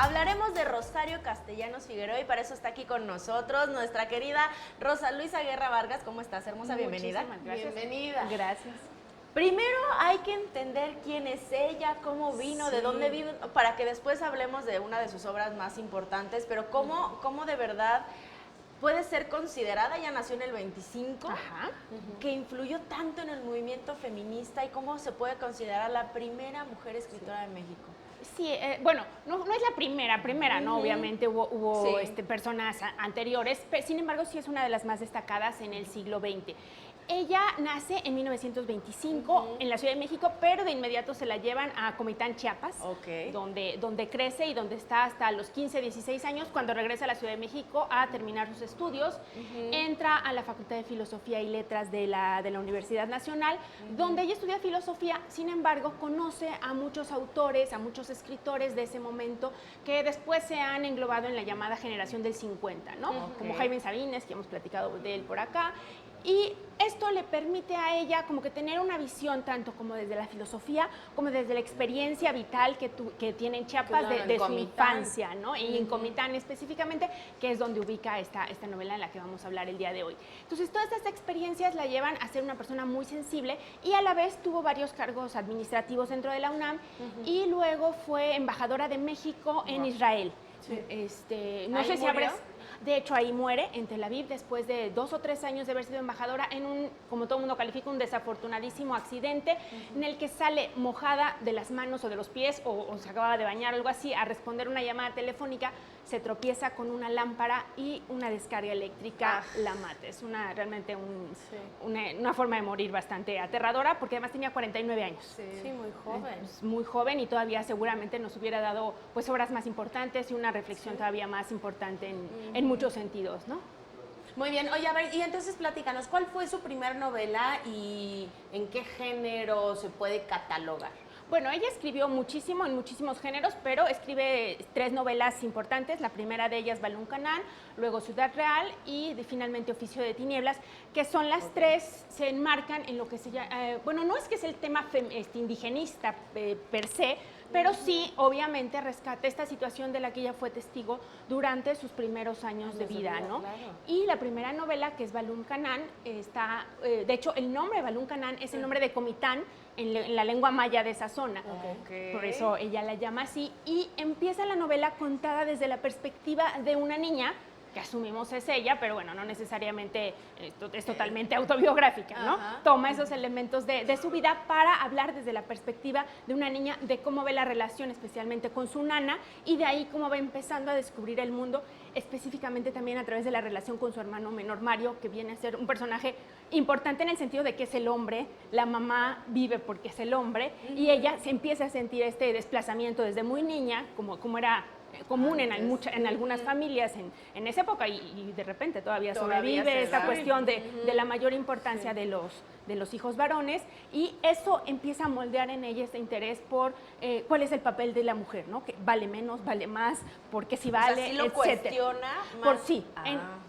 Hablaremos de Rosario Castellanos Figueroa y para eso está aquí con nosotros nuestra querida Rosa Luisa Guerra Vargas. ¿Cómo estás, hermosa? Bienvenida. Gracias. Bienvenida. Gracias. Primero hay que entender quién es ella, cómo vino, de dónde vive, para que después hablemos de una de sus obras más importantes, pero cómo de verdad puede ser considerada, ella nació en el 25, que influyó tanto en el movimiento feminista y cómo se puede considerar la primera mujer escritora de México. Sí, bueno, no es la primera, ¿no? Obviamente hubo personas anteriores, pero sin embargo sí es una de las más destacadas en el siglo XX. Ella nace en 1925 en la Ciudad de México, pero de inmediato se la llevan a Comitán, Chiapas, donde crece y donde está hasta los 15, 16 años, cuando regresa a la Ciudad de México a terminar sus estudios. Entra a la Facultad de Filosofía y Letras de la Universidad Nacional, donde ella estudia filosofía. Sin embargo, conoce a muchos autores, a muchos escritores de ese momento que después se han englobado en la llamada generación del 50, ¿no? Como Jaime Sabines, que hemos platicado de él por acá. Y esto le permite a ella como que tener una visión tanto como desde la filosofía como desde la experiencia vital que tiene en Chiapas, claro, de su infancia, ¿no? Y en Comitán específicamente, que es donde ubica esta novela en la que vamos a hablar el día de hoy. Entonces, todas estas experiencias la llevan a ser una persona muy sensible y a la vez tuvo varios cargos administrativos dentro de la UNAM y luego fue embajadora de México en Israel. No sé si habrás... De hecho, ahí muere en Tel Aviv después de 2 o 3 años de haber sido embajadora en un, como todo el mundo califica, un desafortunadísimo accidente en el que sale mojada de las manos o de los pies o se acababa de bañar o algo así a responder una llamada telefónica, se tropieza con una lámpara y una descarga eléctrica la mata. Es realmente una forma de morir bastante aterradora porque además tenía 49 años. Sí, muy joven. Muy joven y todavía seguramente nos hubiera dado pues obras más importantes y una reflexión todavía más importante en muchos sentidos, ¿no? Muy bien. Oye, a ver, y entonces platícanos, ¿cuál fue su primer novela y en qué género se puede catalogar? Bueno, ella escribió muchísimo en muchísimos géneros, pero escribe 3 novelas importantes. La primera de ellas, Balún Canán, luego Ciudad Real y finalmente Oficio de Tinieblas, que son las 3, se enmarcan en lo que se llama, bueno, no es que es el tema indigenista per se, pero sí, obviamente, rescata esta situación de la que ella fue testigo durante sus primeros años de vida, ¿no? Claro. Y la primera novela, que es Balún Canán, está, de hecho, el nombre Balún Canán es el nombre de Comitán en la lengua maya de esa zona. Por eso ella la llama así. Y empieza la novela contada desde la perspectiva de una niña, que asumimos es ella, pero bueno, no necesariamente es totalmente autobiográfica, ¿no? Toma esos elementos de su vida para hablar desde la perspectiva de una niña, de cómo ve la relación especialmente con su nana y de ahí cómo va empezando a descubrir el mundo, específicamente también a través de la relación con su hermano menor Mario, que viene a ser un personaje importante en el sentido de que es el hombre, la mamá vive porque es el hombre y ella se empieza a sentir este desplazamiento desde muy niña, como era común en algunas familias en esa época y de repente todavía sobrevive esta cuestión de la mayor importancia de los hijos varones y eso empieza a moldear en ella este interés por cuál es el papel de la mujer, ¿no? Que vale menos, vale más, porque si vale, o sea, sí lo cuestiona más.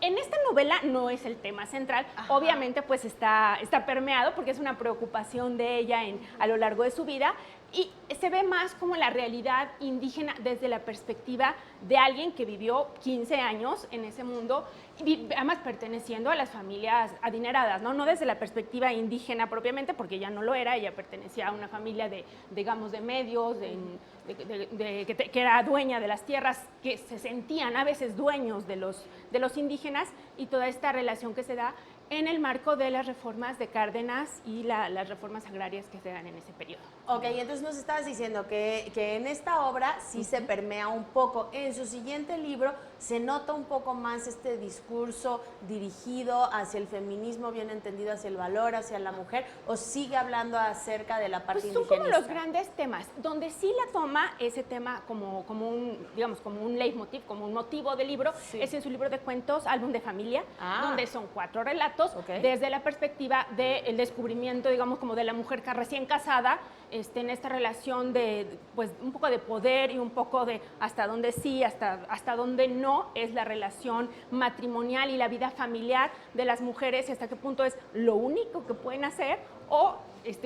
En esta novela no es el tema central, obviamente pues está permeado porque es una preocupación de ella a lo largo de su vida. Y se ve más como la realidad indígena desde la perspectiva de alguien que vivió 15 años en ese mundo, y además perteneciendo a las familias adineradas, ¿no? No desde la perspectiva indígena propiamente, porque ella no lo era, ella pertenecía a una familia digamos, de medios, que era dueña de las tierras, que se sentían a veces dueños de los indígenas y toda esta relación que se da en el marco de las reformas de Cárdenas y las reformas agrarias que se dan en ese periodo. Ok, entonces nos estabas diciendo que en esta obra sí se permea un poco. En su siguiente libro se nota un poco más este discurso dirigido hacia el feminismo, bien entendido, hacia el valor, hacia la mujer, o sigue hablando acerca de la parte indigenista. Son como los grandes temas, donde sí la toma ese tema como un leitmotiv, como un motivo del libro, es en su libro de cuentos, Álbum de Familia, donde son 4 relatos desde la perspectiva del descubrimiento, digamos, como de la mujer recién casada, en esta relación de, pues, un poco de poder y un poco de hasta dónde sí, hasta dónde no, no es la relación matrimonial y la vida familiar de las mujeres y hasta qué punto es lo único que pueden hacer o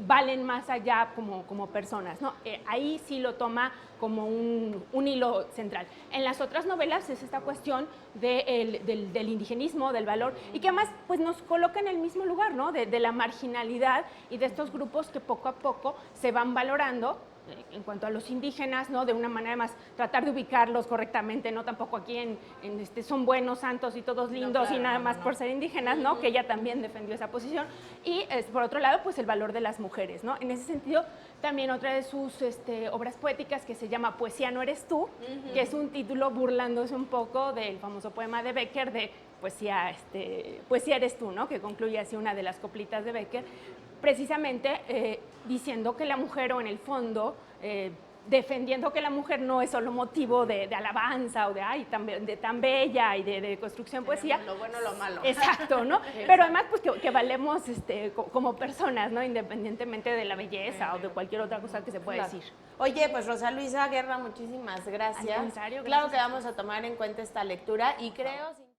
valen más allá como personas, ¿no? Ahí sí lo toma como un hilo central. En las otras novelas es esta cuestión del indigenismo, del valor, y que además pues, nos coloca en el mismo lugar, ¿no? De la marginalidad y de estos grupos que poco a poco se van valorando en cuanto a los indígenas, ¿no? De una manera más tratar de ubicarlos correctamente, no tampoco aquí son buenos, santos y todos lindos, no, claro, y nada más por ser indígenas, ¿no? Que ella también defendió esa posición. Y por otro lado, pues el valor de las mujeres, ¿no? En ese sentido, también otra de sus obras poéticas que se llama Poesía no eres tú, que es un título burlándose un poco del famoso poema de Becker de Poesía eres tú, ¿no? Que concluye así una de las coplitas de Becker, precisamente diciendo que la mujer, o en el fondo, defendiendo que la mujer no es solo motivo de alabanza o de tan bella y de construcción poesía. Lo bueno, lo malo. Exacto, ¿no? Pero además, pues que valemos como personas, ¿no? Independientemente de la belleza o de cualquier otra cosa que se pueda decir. Oye, pues Rosa Luisa Guerra, muchísimas gracias. Al contrario, claro gracias que vamos a tomar en cuenta esta lectura y creo...